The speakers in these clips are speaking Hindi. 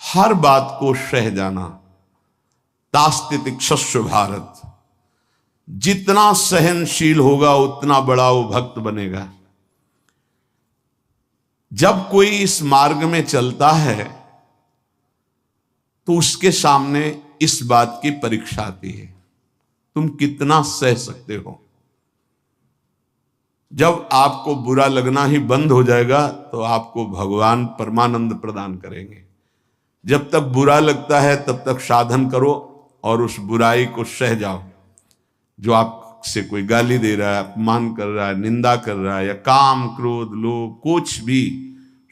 हर बात को सह जाना। तास्तितिक्षस्व भारत, जितना सहनशील होगा उतना बड़ा वो भक्त बनेगा। जब कोई इस मार्ग में चलता है तो उसके सामने इस बात की परीक्षा आती है, तुम कितना सह सकते हो। जब आपको बुरा लगना ही बंद हो जाएगा तो आपको भगवान परमानंद प्रदान करेंगे। जब तक बुरा लगता है तब तक साधन करो और उस बुराई को सह जाओ। जो आपसे कोई गाली दे रहा है, अपमान कर रहा है, निंदा कर रहा है, या काम क्रोध लोभ कुछ भी,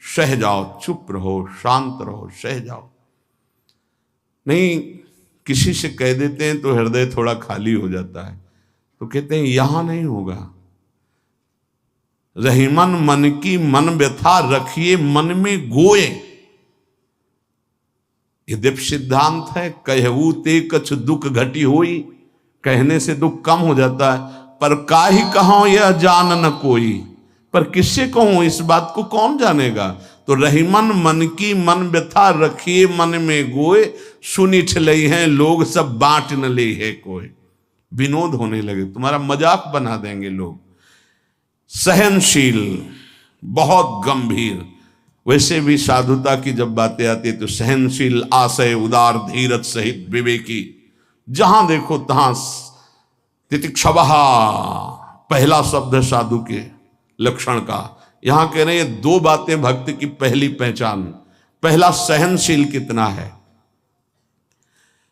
सह जाओ, चुप रहो, शांत रहो, सह जाओ। नहीं, किसी से कह देते हैं तो हृदय थोड़ा खाली हो जाता है, तो कहते हैं यहां नहीं होगा। रहीमन मन की मन व्यथा रखिए मन में गोए, ये दिव्य सिद्धांत है। कहू ते कछ दुख घटी होई, कहने से दुख कम हो जाता है। पर काहि कहो यह जान न कोई, पर किससे कहूं, इस बात को कौन जानेगा। तो रहीमन मन की मन व्यथा रखिए मन में गोए, सुनी ठलई हैं लोग सब बांट न ले है कोई। विनोद होने लगे, तुम्हारा मजाक बना देंगे लोग। सहनशील, बहुत गंभीर। वैसे भी साधुता की जब बातें आती है तो सहनशील, आशय, उदार, धीरज सहित विवेकी, जहां देखो तहां तितिक्षवः पहला शब्द है साधु के लक्षण का। यहां कह रहे हैं दो बातें भक्त की पहली पहचान। पहला, सहनशील कितना है।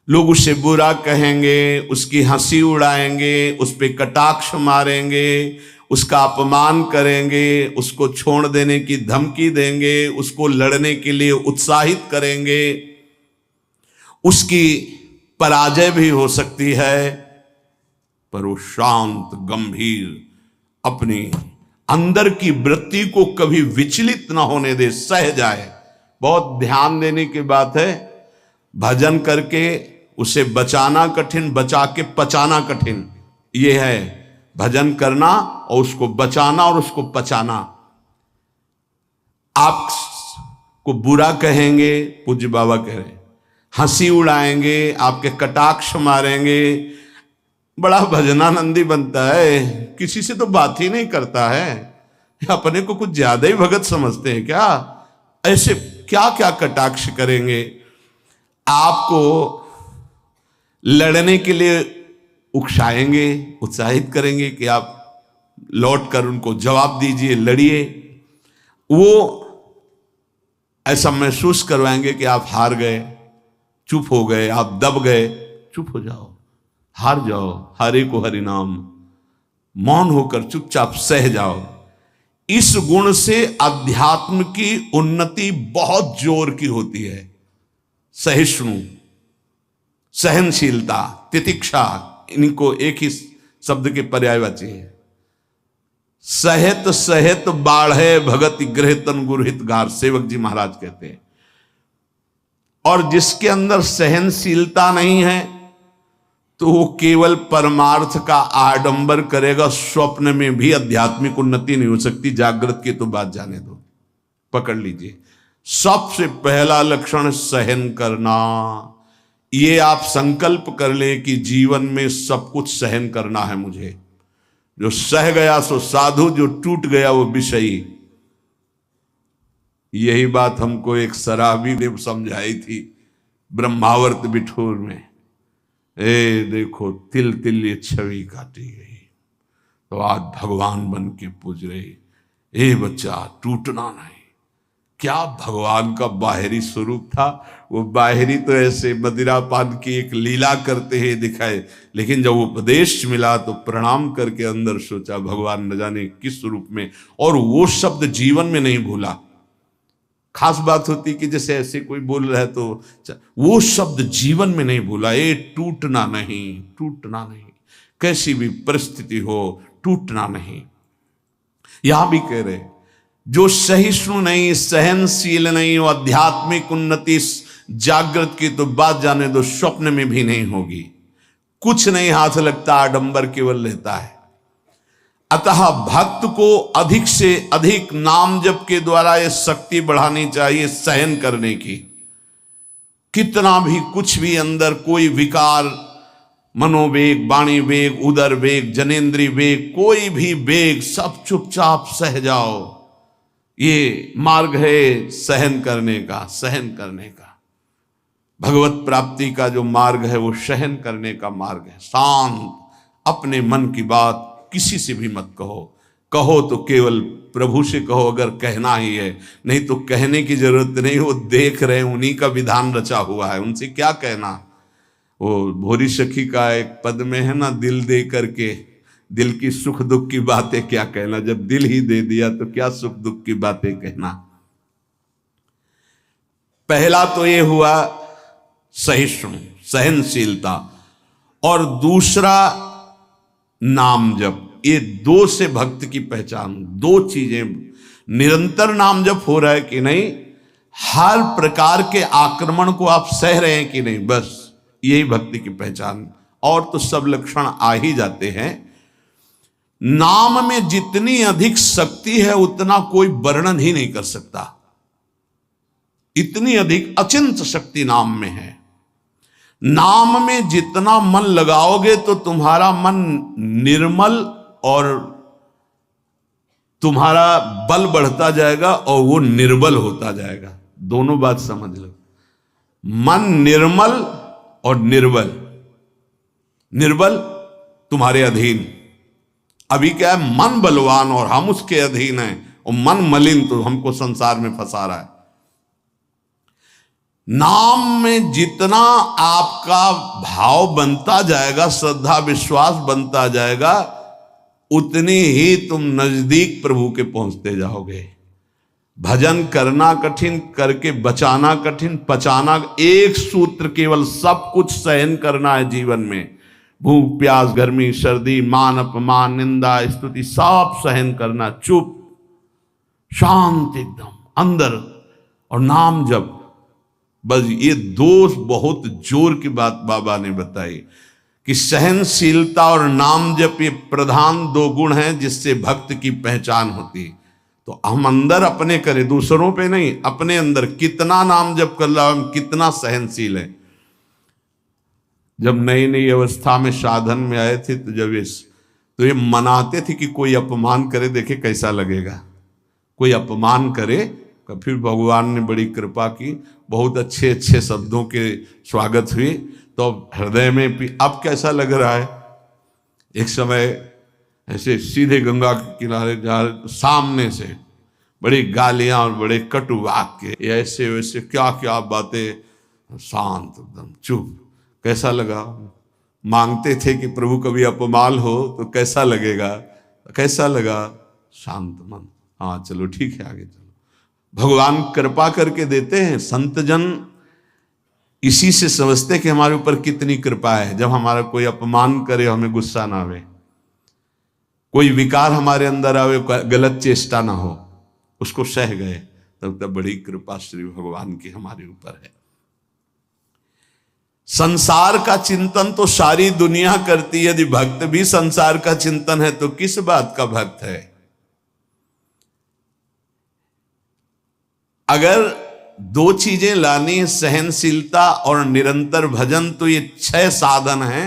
लोग उसे बुरा कहेंगे, उसकी हंसी उड़ाएंगे, उस पे कटाक्ष मारेंगे, उसका अपमान करेंगे, उसको छोड़ देने की धमकी देंगे, उसको लड़ने के लिए उत्साहित करेंगे। उसकी पराजय भी हो सकती है, पर वो शांत गंभीर, अपनी अंदर की वृत्ति को कभी विचलित ना होने दे, सह जाए। बहुत ध्यान देने की बात है। भजन करके उसे बचाना कठिन, बचा के पचाना कठिन। ये है भजन करना और उसको बचाना और उसको पचाना। आपको बुरा कहेंगे, पूज्य बाबा कह रहे, हंसी उड़ाएंगे, आपके कटाक्ष मारेंगे, बड़ा भजनानंदी बनता है, किसी से तो बात ही नहीं करता है, अपने को कुछ ज्यादा ही भगत समझते हैं क्या। ऐसे क्या क्या कटाक्ष करेंगे, आपको लड़ने के लिए उकसाएंगे, उत्साहित करेंगे कि आप लौट कर उनको जवाब दीजिए, लड़िए। वो ऐसा महसूस करवाएंगे कि आप हार गए, चुप हो गए, आप दब गए। चुप हो जाओ, हार जाओ, हरे को हरि नाम, मौन होकर चुपचाप सह जाओ। इस गुण से अध्यात्म की उन्नति बहुत जोर की होती है। सहिष्णु, सहनशीलता, तितिक्षा, इनको एक ही शब्द के पर्यायवाची है। सहत सहत बाढ़े भगत गृह तन गुरहित गार, सेवक जी महाराज कहते हैं। और जिसके अंदर सहनशीलता नहीं है तो वो केवल परमार्थ का आडंबर करेगा, स्वप्न में भी आध्यात्मिक उन्नति नहीं हो सकती। जागृत की तो बात जाने दो, पकड़ लीजिए। सबसे पहला लक्षण सहन करना। ये आप संकल्प कर ले कि जीवन में सब कुछ सहन करना है मुझे। जो सह गया सो साधु, जो टूट गया वो विषयी। यही बात हमको एक शराबी ने समझाई थी ब्रह्मावर्त बिठूर में। ए देखो, तिल तिल ये छवि काटी गई तो आज भगवान बन के पूज रही। ए बच्चा, टूटना नहीं। क्या भगवान का बाहरी स्वरूप था। वो बाहरी तो ऐसे मदिरा पान की एक लीला करते ही दिखाए, लेकिन जब उपदेश मिला तो प्रणाम करके अंदर सोचा भगवान न जाने किस स्वरूप में। और वो शब्द जीवन में नहीं भूला। खास बात होती कि जैसे ऐसे कोई बोल रहा है तो वो शब्द जीवन में नहीं भूला। ये टूटना नहीं, टूटना नहीं, कैसी भी परिस्थिति हो टूटना नहीं। यहां भी कह रहे जो सहिष्णु नहीं, सहनशील नहीं, वो आध्यात्मिक उन्नति जागृत की तो बात जाने दो, स्वप्न में भी नहीं होगी। कुछ नहीं हाथ लगता, आडंबर केवल रहता है। अतः भक्त को अधिक से अधिक नाम जप के द्वारा ये शक्ति बढ़ानी चाहिए सहन करने की। कितना भी कुछ भी अंदर कोई विकार, मनोवेग, वाणी वेग, उदर वेग, जनेन्द्रीय वेग, कोई भी वेग, सब चुपचाप सह जाओ। ये मार्ग है सहन करने का, सहन करने का। भगवत प्राप्ति का जो मार्ग है वो सहन करने का मार्ग है। शांत, अपने मन की बात किसी से भी मत कहो। कहो तो केवल प्रभु से कहो, अगर कहना ही है, नहीं तो कहने की जरूरत नहीं, वो देख रहे हैं, उन्हीं का विधान रचा हुआ है, उनसे क्या कहना। वो भोरी सखी का एक पद में है ना, दिल दे करके दिल की सुख दुख की बातें क्या कहना, जब दिल ही दे दिया तो क्या सुख दुख की बातें कहना। पहला तो ये हुआ सहिष्णु, सहनशीलता, और दूसरा नाम जप। ये दो से भक्त की पहचान, दो चीजें। निरंतर नाम जप हो रहा है कि नहीं, हर प्रकार के आक्रमण को आप सह रहे हैं कि नहीं, बस यही भक्ति की पहचान। और तो सब लक्षण आ ही जाते हैं। नाम में जितनी अधिक शक्ति है उतना कोई वर्णन ही नहीं कर सकता। इतनी अधिक अचिंत शक्ति नाम में है। नाम में जितना मन लगाओगे तो तुम्हारा मन निर्मल और तुम्हारा बल बढ़ता जाएगा और वो निर्बल होता जाएगा। दोनों बात समझ लो, मन निर्मल और निर्बल। निर्बल तुम्हारे अधीन। अभी क्या है, मन बलवान और हम उसके अधीन हैं, और मन मलिन तो हमको संसार में फंसा रहा है। नाम में जितना आपका भाव बनता जाएगा, श्रद्धा विश्वास बनता जाएगा, उतनी ही तुम नजदीक प्रभु के पहुंचते जाओगे। भजन करना कठिन, करके बचाना कठिन, पचाना एक सूत्र केवल, सब कुछ सहन करना है जीवन में। भूख प्यास गर्मी सर्दी, मान अपमान निंदा स्तुति, सब सहन करना, चुप शांत एकदम अंदर, और नाम जप। बस ये दो बहुत जोर की बात बाबा ने बताई कि सहनशीलता और नाम जप ये प्रधान दो गुण हैं जिससे भक्त की पहचान होती। तो हम अंदर अपने करें, दूसरों पे नहीं, अपने अंदर कितना नाम जप कर रहा, हम कितना सहनशील है। जब नई नई अवस्था में साधन में आए थे तो ये मनाते थे कि कोई अपमान करे, देखे कैसा लगेगा। कोई अपमान करे, फिर भगवान ने बड़ी कृपा की, बहुत अच्छे अच्छे शब्दों के स्वागत हुई, तो हृदय में भी अब कैसा लग रहा है। एक समय ऐसे सीधे गंगा के किनारे जा, सामने से बड़ी गालियां और बड़े कटु वाक्य, ऐसे वैसे क्या क्या बातें, शांत एकदम चुप। कैसा लगा। मांगते थे कि प्रभु कभी अपमान हो तो कैसा लगेगा, कैसा लगा, शांत मन। हाँ चलो ठीक है, आगे चलो। भगवान कृपा करके देते हैं। संत जन इसी से समझते कि हमारे ऊपर कितनी कृपा है। जब हमारा कोई अपमान करे, हमें गुस्सा ना आवे, कोई विकार हमारे अंदर आवे, गलत चेष्टा ना हो, उसको सह गए, तब बड़ी कृपा श्री भगवान की हमारे ऊपर है। संसार का चिंतन तो सारी दुनिया करती है, यदि भक्त भी संसार का चिंतन है तो किस बात का भक्त है। अगर दो चीजें लानी है, सहनशीलता और निरंतर भजन, तो ये 6 साधन हैं।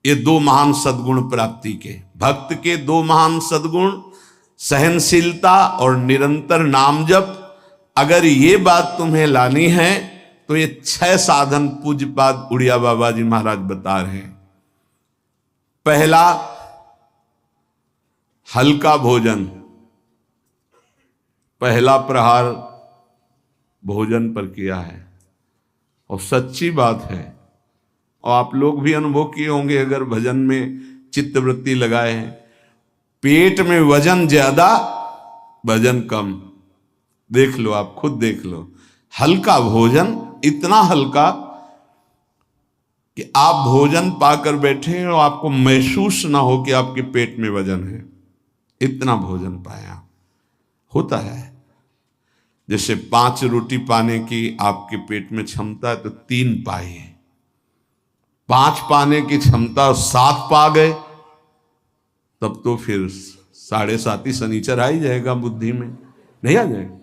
ये 2 महान सद्गुण प्राप्ति के, भक्त के 2 महान सद्गुण, सहनशीलता और निरंतर नाम जप। अगर ये बात तुम्हें लानी है तो ये 6 साधन पूज्यपाद उड़िया बाबा जी महाराज बता रहे हैं। पहला, हल्का भोजन। पहला प्रहार भोजन पर किया है, और सच्ची बात है, और आप लोग भी अनुभव किए होंगे अगर भजन में चित्तवृत्ति लगाए हैं। पेट में वजन ज्यादा, भजन कम। देख लो, आप खुद देख लो। हल्का भोजन, इतना हल्का कि आप भोजन पाकर बैठे और आपको महसूस ना हो कि आपके पेट में वजन है, इतना भोजन पाया। होता है जैसे 5 रोटी पाने की आपके पेट में क्षमता है तो 3 पाए, 5 पाने की क्षमता 7 पा गए, तब तो फिर 7.5 शनिचर आ ही जाएगा बुद्धि में, नहीं आ जाएगा।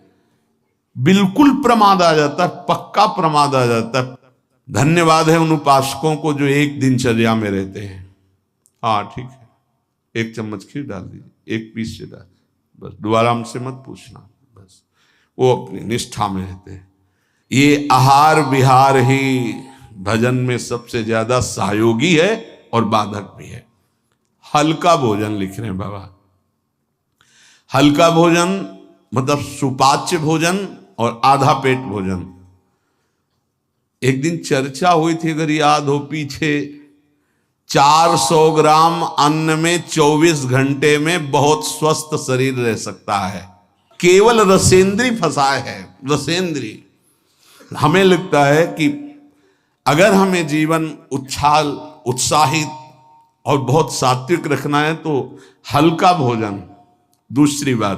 बिल्कुल प्रमाद आ जाता है, पक्का प्रमाद आ जाता है। धन्यवाद है उन उपासकों को जो एक दिनचर्या में रहते हैं। हाँ ठीक है, 1 चम्मच खीर डाल दीजिए, 1 पीस से डाल, बस दोबारा हमसे मत पूछना, बस वो अपनी निष्ठा में रहते हैं। ये आहार विहार ही भजन में सबसे ज्यादा सहयोगी है और बाधक भी है। हल्का भोजन लिख रहे हैं बाबा, हल्का भोजन मतलब सुपाच्य भोजन और आधा पेट भोजन। एक दिन चर्चा हुई थी, अगर याद हो पीछे, 400 ग्राम अन्न में 24 घंटे में बहुत स्वस्थ शरीर रह सकता है। केवल रसेंद्री फंसाए है, रसेंद्री। हमें लगता है कि अगर हमें जीवन उछाल उत्साहित और बहुत सात्विक रखना है तो हल्का भोजन। दूसरी बात,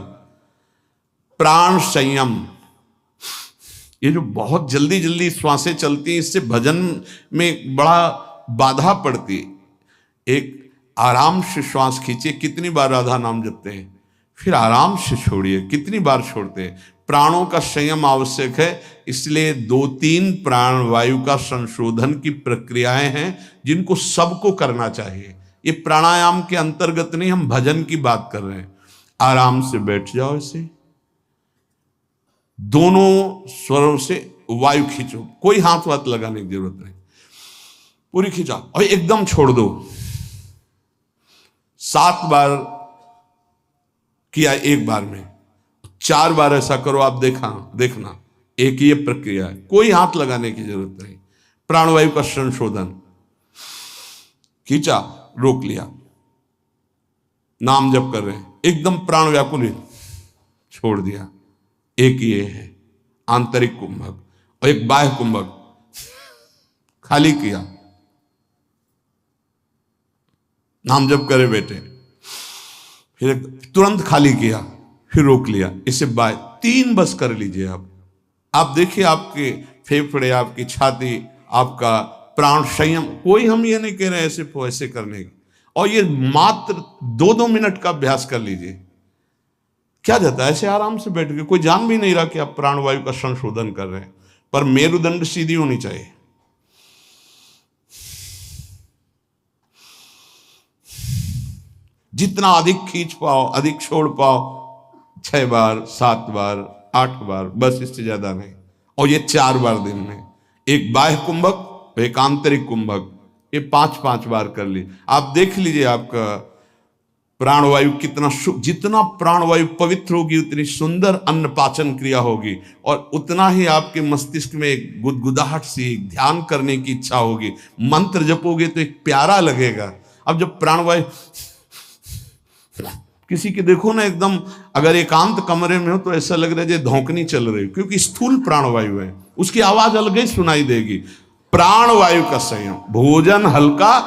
प्राण संयम। ये जो बहुत जल्दी जल्दी श्वासें चलती हैं, इससे भजन में बड़ा बाधा पड़ती है। एक आराम से श्वास खींचिए, कितनी बार राधा नाम जपते हैं, फिर आराम से छोड़िए, कितनी बार छोड़ते हैं। प्राणों का संयम आवश्यक है, इसलिए 2-3 प्राण वायु का संशोधन की प्रक्रियाएं हैं जिनको सबको करना चाहिए। ये प्राणायाम के अंतर्गत नहीं, हम भजन की बात कर रहे हैं। आराम से बैठ जाओ, ऐसे दोनों स्वरों से वायु खींचो, कोई हाथ वाथ लगाने की जरूरत नहीं, पूरी खींचाओ और एकदम छोड़ दो। 7 बार किया एक बार में, 4 बार ऐसा करो, आप देखना एक ये प्रक्रिया है, कोई हाथ लगाने की जरूरत नहीं। प्राणवायु का संशोधन, खींचा, रोक लिया, नाम जप कर रहे हैं, एकदम प्राण व्याकुल, छोड़ दिया। एक ये है आंतरिक कुंभक और एक बाह्य कुंभक, खाली किया, नाम जप करे बैठे, फिर तुरंत खाली किया, फिर रोक लिया, इसे बाय 3 बस कर लीजिए आप देखिए आपके फेफड़े, आपकी छाती, आपका प्राण संयम। कोई हम ये नहीं कह रहे ऐसे ऐसे करने की, और ये मात्र 2-2 मिनट का अभ्यास कर लीजिए, क्या जाता है ऐसे आराम से बैठ के, कोई जान भी नहीं रहा कि आप प्राणवायु का संशोधन कर रहे हैं। पर मेरुदंड सीधी होनी चाहिए। जितना अधिक खींच पाओ, अधिक छोड़ पाओ, 6 बार, 7 बार, 8 बार, बस, इससे ज्यादा नहीं। और ये 4 बार दिन में, एक बाह्य कुंभक, एक आंतरिक कुंभक, ये 5-5 बार कर ली। आप देख लीजिए आपका प्राणवायु कितना, जितना प्राणवायु पवित्र होगी उतनी सुंदर अन्न पाचन क्रिया होगी, और उतना ही आपके मस्तिष्क में एक गुदगुदाहट सी, ध्यान करने की इच्छा होगी। मंत्र जपोगे तो एक प्यारा लगेगा। अब जब प्राणवायु किसी के देखो ना, एकदम अगर एकांत कमरे में हो तो ऐसा लग रहा है जैसे धौंकनी चल रही, क्योंकि स्थूल प्राणवायु है, उसकी आवाज अलग ही सुनाई देगी। प्राणवायु का संयम, भोजन हल्का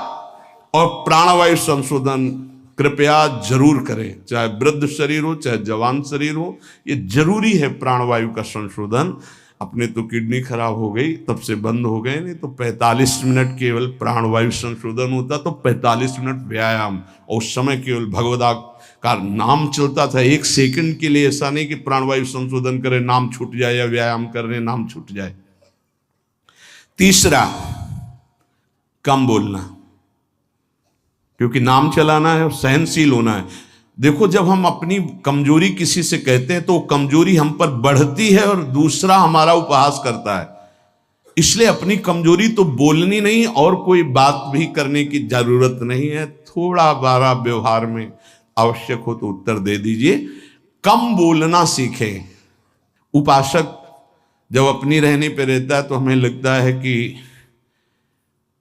और प्राणवायु संशोधन कृपया जरूर करें, चाहे वृद्ध शरीर हो चाहे जवान शरीर हो, ये जरूरी है प्राणवायु का संशोधन। अपने तो किडनी खराब हो गई, तब से बंद हो गए, नहीं तो 45 मिनट केवल प्राणवायु संशोधन होता, तो 45 मिनट व्यायाम, और उस समय केवल भगवदा का नाम चलता था। 1 सेकंड के लिए ऐसा नहीं कि प्राणवायु संशोधन करे, नाम छूट जाए, या व्यायाम करने नाम छूट जाए। तीसरा, कम बोलना, क्योंकि नाम चलाना है और सहनशील होना है। देखो, जब हम अपनी कमजोरी किसी से कहते हैं तो कमजोरी हम पर बढ़ती है और दूसरा हमारा उपहास करता है। इसलिए अपनी कमजोरी तो बोलनी नहीं, और कोई बात भी करने की जरूरत नहीं है। थोड़ा बारा व्यवहार में आवश्यक हो तो उत्तर दे दीजिए, कम बोलना सीखें। उपासक जब अपनी रहने पे रहता है तो हमें लगता है कि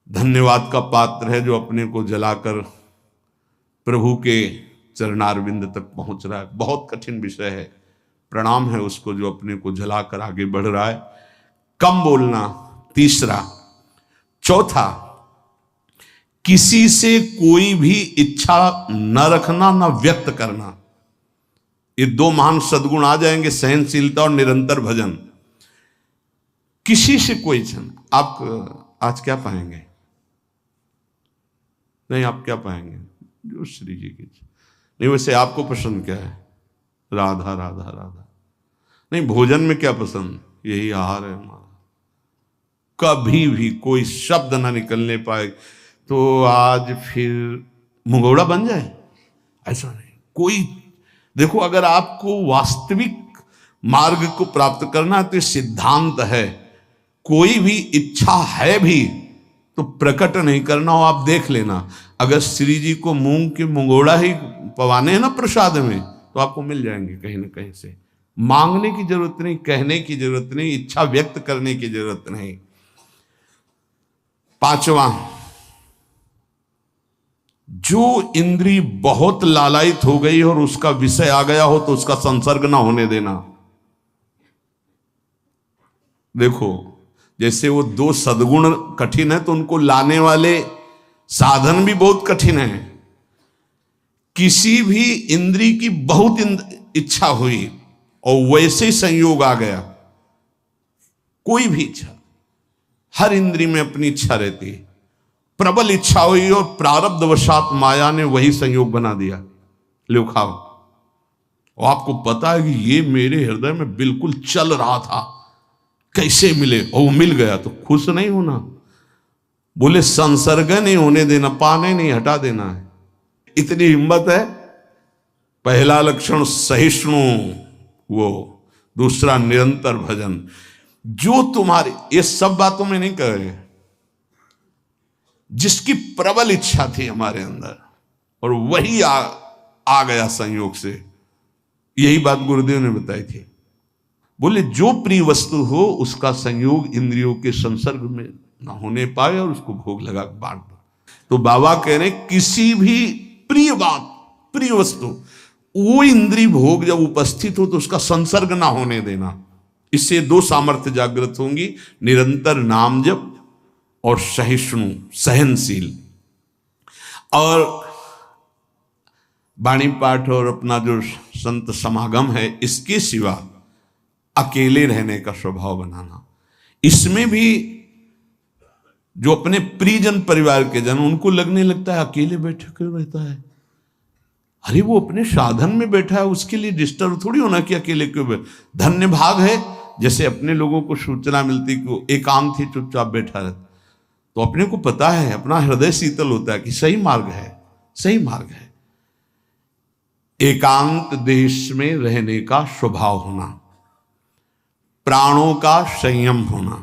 धन्यवाद का पात्र है, जो अपने को जलाकर प्रभु के चरणारविंद तक पहुंच रहा है। बहुत कठिन विषय है, प्रणाम है उसको जो अपने को जलाकर आगे बढ़ रहा है। कम बोलना, तीसरा। चौथा, किसी से कोई भी इच्छा न रखना, न व्यक्त करना। ये 2 महान सद्गुण आ जाएंगे, सहनशीलता और निरंतर भजन। किसी से कोई इच्छा, आप आज क्या पाएंगे? नहीं, आप क्या पाएंगे? जो श्री जी की इच्छा नहीं। वैसे आपको पसंद क्या है? राधा राधा राधा। नहीं भोजन में क्या पसंद, यही आहार है हमारा। कभी भी कोई शब्द ना निकलने पाए तो आज फिर मुंगौड़ा बन जाए, ऐसा नहीं। कोई देखो, अगर आपको वास्तविक मार्ग को प्राप्त करना है तो सिद्धांत है, कोई भी इच्छा है भी तो प्रकट नहीं करना हो। आप देख लेना, अगर श्री जी को मूंग के मुंगोड़ा ही पवाने हैं ना प्रसाद में, तो आपको मिल जाएंगे कहीं ना कहीं से। मांगने की जरूरत नहीं, कहने की जरूरत नहीं, इच्छा व्यक्त करने की जरूरत नहीं। पांचवा, जो इंद्री बहुत लालायित हो गई और उसका विषय आ गया हो तो उसका संसर्ग ना होने देना। देखो, जैसे वो दो सद्गुण कठिन है तो उनको लाने वाले साधन भी बहुत कठिन है। किसी भी इंद्री की बहुत इच्छा हुई और वैसे ही संयोग आ गया, कोई भी इच्छा, हर इंद्री में अपनी इच्छा रहती है, प्रबल इच्छा हुई और प्रारब्धवशात माया ने वही संयोग बना दिया, लो खाओ। और आपको पता है कि ये मेरे हृदय में बिल्कुल चल रहा था, कैसे मिले और वो मिल गया, तो खुश नहीं होना। बोले संसर्ग नहीं होने देना, पाने नहीं हटा देना है। इतनी हिम्मत है। पहला लक्षण सहिष्णु, वो दूसरा निरंतर भजन। जो तुम्हारी, ये सब बातों में नहीं कह रहे, जिसकी प्रबल इच्छा थी हमारे अंदर और वही आ गया संयोग से, यही बात गुरुदेव ने बताई थी। बोले जो प्रिय वस्तु हो उसका संयोग इंद्रियों के संसर्ग में ना होने पाए और उसको भोग लगा बांट दो। तो बाबा कह रहे किसी भी प्रिय बात, प्रिय वस्तु, वो इंद्रिय भोग जब उपस्थित हो तो उसका संसर्ग ना होने देना। इससे दो सामर्थ्य जागृत होंगी, निरंतर नाम जप और सहिष्णु, सहनशील। और वाणी पाठ और अपना जो संत समागम है, इसके सिवा अकेले रहने का स्वभाव बनाना। इसमें भी जो अपने प्रियजन, परिवार के जन, उनको लगने लगता है अकेले बैठे क्यों रहता है। अरे वो अपने साधन में बैठा है, उसके लिए डिस्टर्ब थोड़ी होना कि अकेले क्यों बैठे। धन्य भाग है, जैसे अपने लोगों को सूचना मिलती कि वो एकांत ही चुपचाप बैठा रहता, तो अपने को पता है, अपना हृदय शीतल होता है कि सही मार्ग है, सही मार्ग है। एकांत देश में रहने का स्वभाव होना, प्राणों का संयम होना,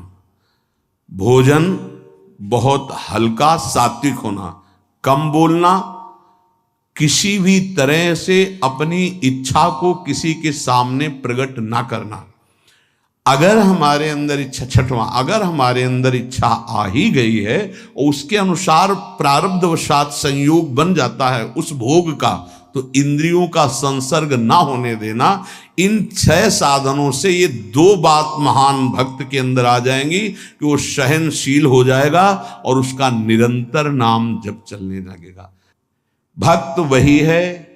भोजन बहुत हल्का सात्विक होना, कम बोलना, किसी भी तरह से अपनी इच्छा को किसी के सामने प्रकट ना करना। अगर हमारे अंदर इच्छा, छठवां, अगर हमारे अंदर इच्छा आ ही गई है और उसके अनुसार प्रारब्धवशात संयोग बन जाता है उस भोग का, तो इंद्रियों का संसर्ग ना होने देना। इन 6 साधनों से ये 2 बात महान भक्त के अंदर आ जाएंगी कि वो सहनशील हो जाएगा और उसका निरंतर नाम जप चलने लगेगा। भक्त वही है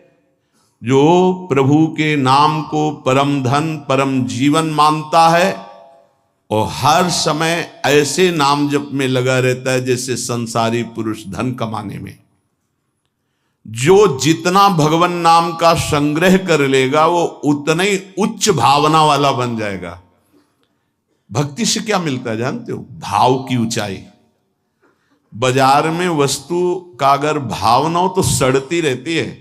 जो प्रभु के नाम को परम धन, परम जीवन मानता है और हर समय ऐसे नाम जप में लगा रहता है जैसे संसारी पुरुष धन कमाने में। जो जितना भगवान नाम का संग्रह कर लेगा वो उतना ही उच्च भावना वाला बन जाएगा। भक्ति से क्या मिलता है जानते हो? भाव की ऊंचाई। बाजार में वस्तु का अगर भाव ना हो तो सड़ती रहती है,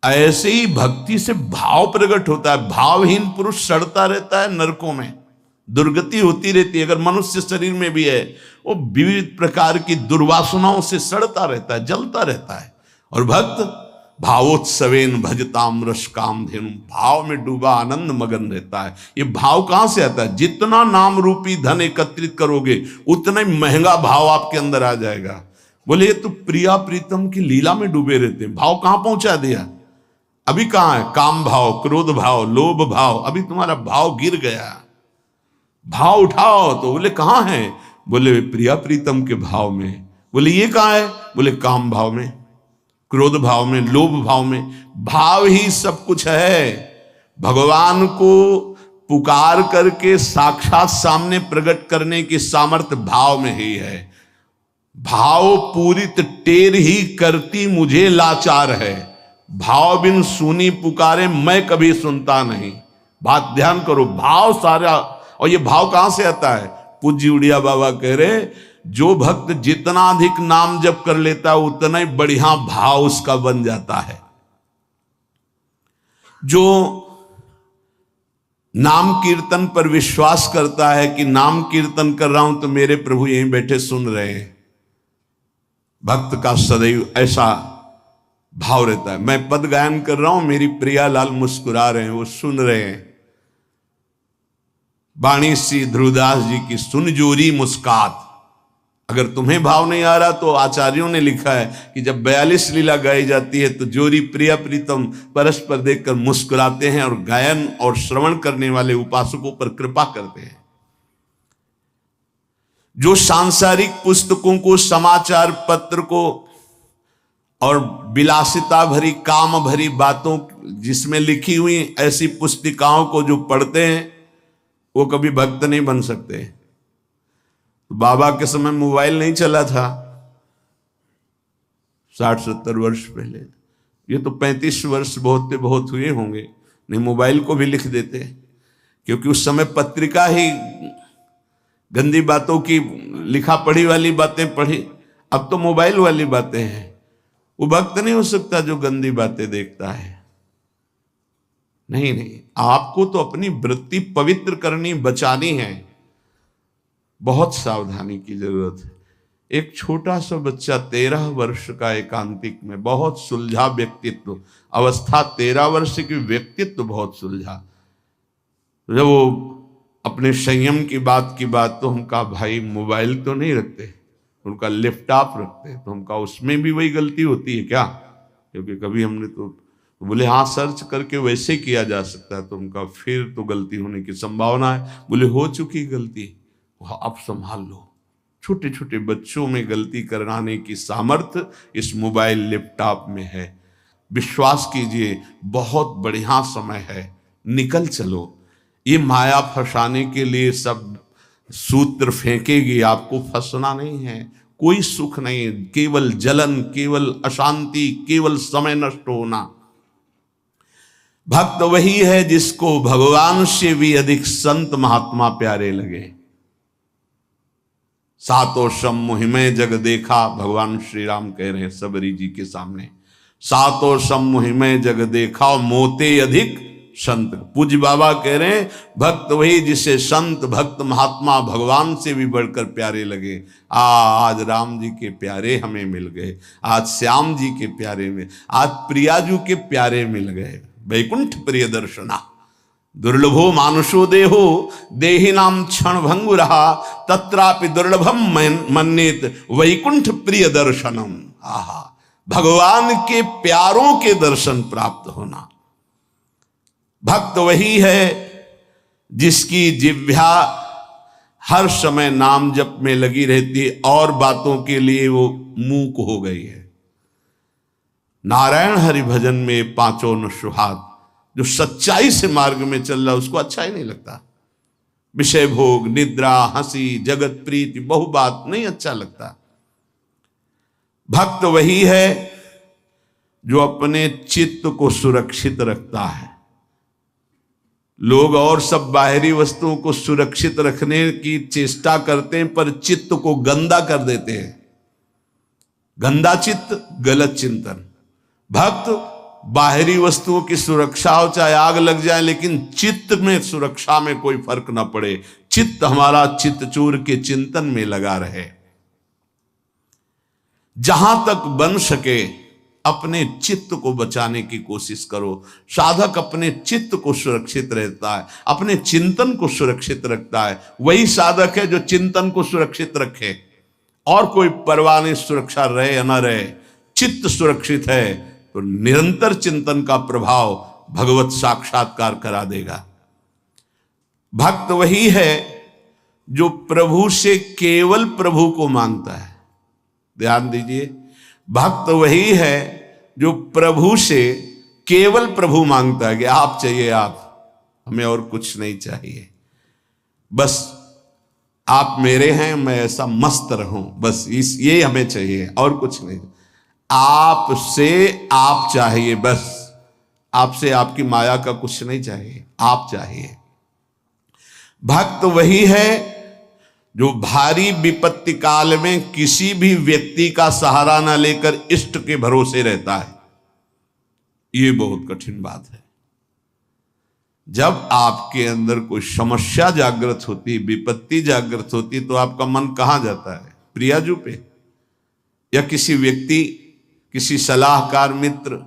ऐसे ही भक्ति से भाव प्रकट होता है। भावहीन पुरुष सड़ता रहता है, नरकों में दुर्गति होती रहती है। अगर मनुष्य शरीर में भी है, वो विविध प्रकार की दुर्वासनाओं से सड़ता रहता है, जलता रहता है। और भक्त भावोत्सवेन भजताम रस काम धेनु, भाव में डूबा आनंद मगन रहता है। ये भाव कहां से आता है? जितना नाम रूपी धन एकत्रित करोगे उतना ही महंगा भाव आपके अंदर आ जाएगा। बोले ये तो प्रिया प्रीतम की लीला में डूबे रहते हैं, भाव कहां पहुंचा दिया? अभी कहां है? काम भाव, क्रोध भाव, लोभ भाव। अभी तुम्हारा भाव गिर गया, भाव उठाओ। तो बोले कहां है? बोले प्रिया प्रीतम के भाव में। बोले ये कहां है? बोले काम भाव में, क्रोध भाव में, लोभ भाव में। भाव ही सब कुछ है। भगवान को पुकार करके साक्षात सामने प्रकट करने की सामर्थ्य भाव में ही है। भाव पूरित टेर ही करती मुझे लाचार है, भाव बिन सुनी पुकारे मैं कभी सुनता नहीं। बात ध्यान करो, भाव सारा। और ये भाव कहां से आता है? पूज्य उड़िया बाबा कह रहे, जो भक्त जितना अधिक नाम जप कर लेता है उतना ही बढ़िया भाव उसका बन जाता है। जो नाम कीर्तन पर विश्वास करता है कि नाम कीर्तन कर रहा हूं तो मेरे प्रभु यहीं बैठे सुन रहे हैं, भक्त का सदैव ऐसा भाव रहता है। मैं पद गायन कर रहा हूं, मेरी प्रिया लाल मुस्कुरा रहे हैं, वो सुन रहे हैं। बाणी श्री ध्रुवदास जी की सुन जोरी मुस्कात। अगर तुम्हें भाव नहीं आ रहा तो आचार्यों ने लिखा है कि जब 42 लीला गाई जाती है तो जोरी प्रिया प्रीतम परस्पर देखकर मुस्कुराते हैं और गायन और श्रवण करने वाले उपासकों पर कृपा करते हैं। जो सांसारिक पुस्तकों को, समाचार पत्र को और विलासिता भरी काम भरी बातों जिसमें लिखी हुई ऐसी पुस्तिकाओं को जो पढ़ते हैं वो कभी भक्त नहीं बन सकते। बाबा के समय मोबाइल नहीं चला था 60-70 वर्ष पहले, ये तो 35 वर्ष बहुत हुए होंगे, नहीं मोबाइल को भी लिख देते, क्योंकि उस समय पत्रिका ही गंदी बातों की लिखा पढ़ी वाली बातें पढ़ी। अब तो मोबाइल वाली बातें हैं। वो भक्त नहीं हो सकता जो गंदी बातें देखता है। नहीं, आपको तो अपनी वृत्ति पवित्र करनी, बचानी है। बहुत सावधानी की जरूरत है। एक छोटा सा बच्चा 13 वर्ष का, एकांतिक में, बहुत सुलझा व्यक्तित्व, अवस्था 13 वर्ष की, व्यक्तित्व बहुत सुलझा। जब वो अपने संयम की बात तो हम कहा भाई मोबाइल तो नहीं रखते, उनका लैपटॉप रखते हैं। तो हम कहा उसमें भी वही गलती होती है क्या? क्योंकि कभी हमने तो बोले हाँ सर्च करके वैसे किया जा सकता है। तो उनका फिर तो गलती होने की संभावना है। बोले हो चुकी गलती, अब संभाल लो। छोटे छोटे बच्चों में गलती कराने की सामर्थ्य इस मोबाइल लैपटॉप में है। विश्वास कीजिए बहुत बढ़िया समय है, निकल चलो। ये माया फंसाने के लिए सब सूत्र फेंकेगी, आपको फंसना नहीं है। कोई सुख नहीं, केवल जलन, केवल अशांति, केवल समय नष्ट होना। भक्त वही है जिसको भगवान से भी अधिक संत महात्मा प्यारे लगे। सातों सम मुहिमे जग देखा, भगवान श्री राम कह रहे हैं सबरी जी के सामने, सातों सम मुहिमे जग देखा, मोते अधिक संत। पूज्य बाबा कह रहे हैं भक्त वही जिसे संत, भक्त, महात्मा भगवान से भी बढ़कर प्यारे लगे। आज राम जी के प्यारे हमें मिल गए, आज श्याम जी के प्यारे में, आज प्रियाजू के प्यारे मिल गए। वैकुंठ प्रिय दर्शना दुर्लभो मानुषो देहो देहि नाम क्षण भंगु रहा, तत्रापि दुर्लभम मन्येत वैकुंठ प्रिय दर्शनम। आहा, भगवान के प्यारों के दर्शन प्राप्त होना। भक्त वही है जिसकी जिह्वा हर समय नाम जप में लगी रहती है और बातों के लिए वो मूक हो गई है। नारायण हरि भजन में पांचों न सुहाग, जो सच्चाई से मार्ग में चल रहा उसको अच्छा ही नहीं लगता। विषय भोग, निद्रा, हंसी, जगत प्रीति, बहु बात नहीं अच्छा लगता। भक्त वही है जो अपने चित्त को सुरक्षित रखता है। लोग और सब बाहरी वस्तुओं को सुरक्षित रखने की चेष्टा करते हैं पर चित्त को गंदा कर देते हैं। गंदा चित्त, गलत चिंतन। भक्त बाहरी वस्तुओं की सुरक्षा हो, चाहे आग लग जाए, लेकिन चित्त में सुरक्षा में कोई फर्क ना पड़े। चित्त हमारा चित्तचूर के चिंतन में लगा रहे। जहां तक बन सके अपने चित्त को बचाने की कोशिश करो। साधक अपने चित्त को सुरक्षित रहता है, अपने चिंतन को सुरक्षित रखता है। वही साधक है जो चिंतन को सुरक्षित रखे, और कोई परवाह नहीं सुरक्षा रहे या ना रहे। चित्त सुरक्षित है तो निरंतर चिंतन का प्रभाव भगवत साक्षात्कार करा देगा। भक्त वही है जो प्रभु से केवल प्रभु को मांगता है। ध्यान दीजिए, भक्त वही है जो प्रभु से केवल प्रभु मांगता है कि आप चाहिए आप, हमें और कुछ नहीं चाहिए, बस आप मेरे हैं, मैं ऐसा मस्त रहूं, बस ये हमें चाहिए और कुछ नहीं। आप से आप चाहिए, बस आपसे आपकी माया का कुछ नहीं चाहिए, आप चाहिए। भक्त वही है जो भारी विपत्ति काल में किसी भी व्यक्ति का सहारा न लेकर इष्ट के भरोसे रहता है। ये बहुत कठिन बात है। जब आपके अंदर कोई समस्या जागृत होती, विपत्ति जागृत होती, तो आपका मन कहां जाता है? प्रियाजू पे, या किसी व्यक्ति, किसी सलाहकार मित्र,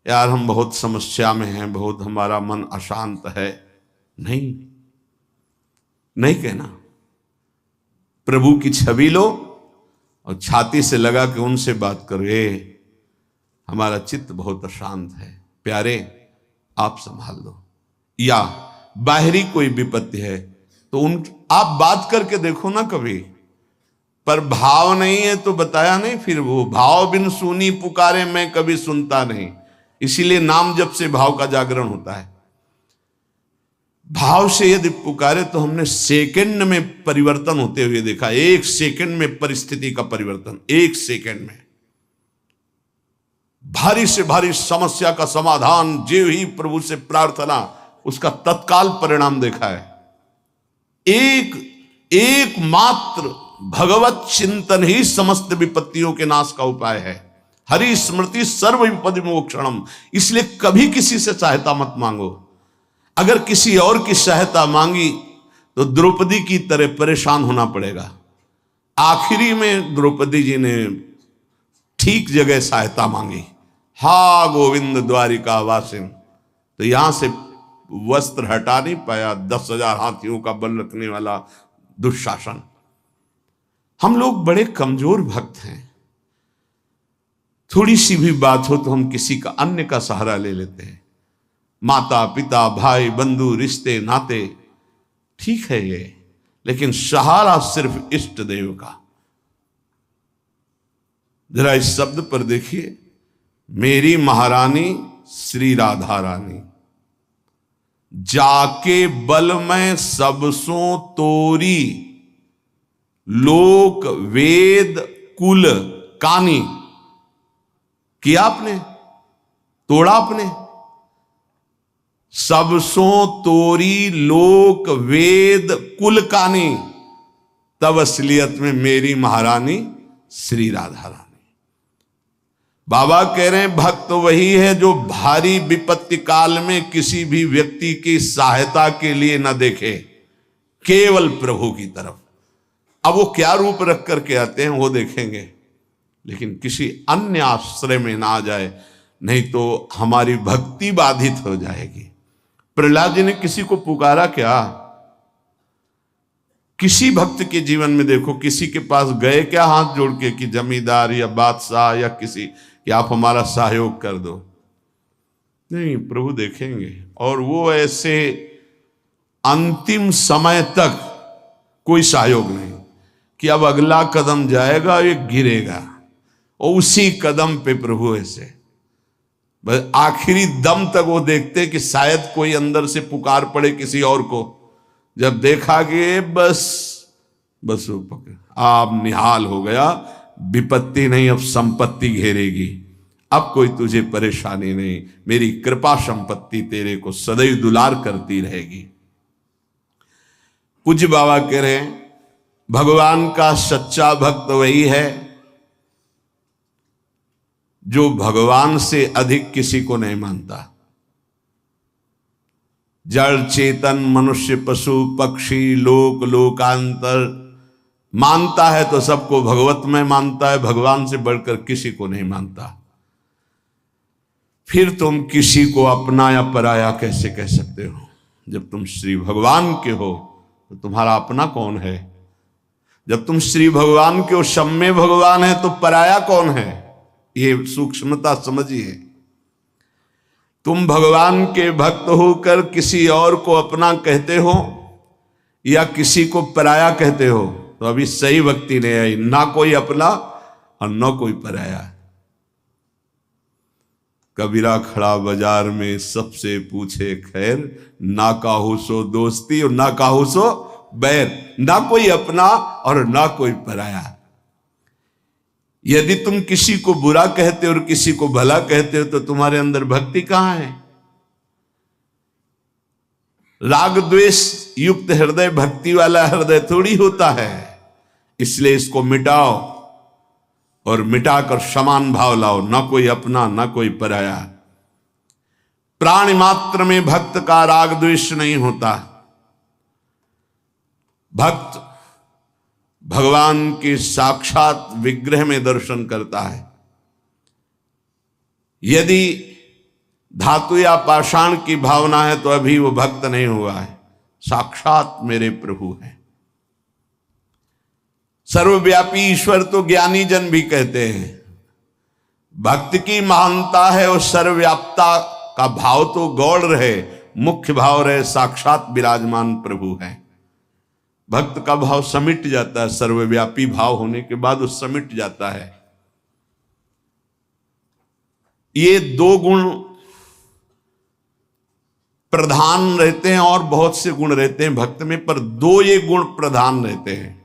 यार हम बहुत समस्या में हैं, बहुत हमारा मन अशांत है। नहीं, नहीं कहना। प्रभु की छवि लो और छाती से लगा के उनसे बात करो, हमारा चित्त बहुत अशांत है, प्यारे आप संभाल लो। या बाहरी कोई विपत्ति है तो आप बात करके देखो ना कभी, पर भाव नहीं है तो बताया नहीं। फिर वो भाव बिन सुनी पुकारे मैं कभी सुनता नहीं, इसीलिए नाम जप से भाव का जागरण होता है। भाव से यदि पुकारे तो हमने सेकंड में परिवर्तन होते हुए देखा। 1 सेकंड में परिस्थिति का परिवर्तन, 1 सेकंड में भारी से भारी समस्या का समाधान, जो ही प्रभु से प्रार्थना, उसका तत्काल परिणाम देखा है। एक मात्र भगवत चिंतन ही समस्त विपत्तियों के नाश का उपाय है। हरि स्मृति सर्व विपदि मोक्षणम। इसलिए कभी किसी से सहायता मत मांगो। अगर किसी और की सहायता मांगी तो द्रौपदी की तरह परेशान होना पड़ेगा। आखिरी में द्रौपदी जी ने ठीक जगह सहायता मांगी। हा गोविंद द्वारिका वासिन, तो यहां से वस्त्र हटा नहीं पाया 10,000 हाथियों का बल रखने वाला दुशासन। हम लोग बड़े कमजोर भक्त हैं। थोड़ी सी भी बात हो तो हम किसी का, अन्य का सहारा ले लेते हैं। माता पिता भाई बंधु रिश्ते नाते ठीक है ये, लेकिन सहारा सिर्फ इष्ट देव का। जरा इस शब्द पर देखिए, मेरी महारानी श्री राधा रानी, जाके बल में सबसों तोरी, लोक वेद कुल कानी। किया आपने, तोड़ा आपने। सबसों तोरी लोक वेद कुल कानी, तब असलियत में मेरी महारानी श्री राधा रानी। बाबा कह रहे हैं भक्त वही है जो भारी विपत्ति काल में किसी भी व्यक्ति की सहायता के लिए न देखे, केवल प्रभु की तरफ। अब वो क्या रूप रख करके आते हैं वो देखेंगे, लेकिन किसी अन्य आश्रय में ना आ जाए, नहीं तो हमारी भक्ति बाधित हो जाएगी। प्रहलाद जी ने किसी को पुकारा क्या? किसी भक्त के जीवन में देखो, किसी के पास गए क्या हाथ जोड़ के कि जमींदार या बादशाह या किसी, कि आप हमारा सहयोग कर दो? नहीं, प्रभु देखेंगे। और वो ऐसे अंतिम समय तक कोई सहयोग नहीं कि अब अगला कदम जाएगा ये गिरेगा, और उसी कदम पे प्रभु ऐसे बस आखिरी दम तक वो देखते कि शायद कोई अंदर से पुकार पड़े किसी और को। जब देखा कि बस वो पकड़, आप निहाल हो गया, विपत्ति नहीं अब संपत्ति घेरेगी, अब कोई तुझे परेशानी नहीं, मेरी कृपा संपत्ति तेरे को सदैव दुलार करती रहेगी। पूज्य बाबा कह रहे हैं भगवान का सच्चा भक्त वही है जो भगवान से अधिक किसी को नहीं मानता। जड़ चेतन मनुष्य पशु पक्षी लोक लोकांतर मानता है तो सबको भगवत में मानता है, भगवान से बढ़कर किसी को नहीं मानता। फिर तुम किसी को अपना या पराया कैसे कह सकते हो? जब तुम श्री भगवान के हो तो तुम्हारा अपना कौन है? जब तुम श्री भगवान के हो, सम्य भगवान है, तो पराया कौन है? ये सूक्ष्मता समझिए। तुम भगवान के भक्त होकर किसी और को अपना कहते हो या किसी को पराया कहते हो, तो अभी सही भक्ति नहीं आई। ना कोई अपना और ना कोई पराया। कबीरा खड़ा बाजार में सबसे पूछे खैर, ना काहू सो दोस्ती और ना काहू सो बैर। ना कोई अपना और ना कोई पराया। यदि तुम किसी को बुरा कहते हो और किसी को भला कहते हो तो तुम्हारे अंदर भक्ति कहां है? राग द्वेष युक्त हृदय भक्ति वाला हृदय थोड़ी होता है। इसलिए इसको मिटाओ और मिटाकर समान भाव लाओ, ना कोई अपना ना कोई पराया। प्राणी मात्र में भक्त का राग द्वेष नहीं होता। भक्त भगवान के साक्षात विग्रह में दर्शन करता है। यदि धातु या पाषाण की भावना है तो अभी वो भक्त नहीं हुआ है, साक्षात मेरे प्रभु हैं। सर्वव्यापी ईश्वर तो ज्ञानी जन भी कहते हैं। भक्त की महानता है और सर्वव्याप्ता का भाव तो गौड़ रहे, मुख्य भाव रहे साक्षात विराजमान प्रभु है। भक्त का भाव समिट जाता है, सर्वव्यापी भाव होने के बाद वो समिट जाता है। ये दो गुण प्रधान रहते हैं और बहुत से गुण रहते हैं भक्त में, पर दो ये गुण प्रधान रहते हैं।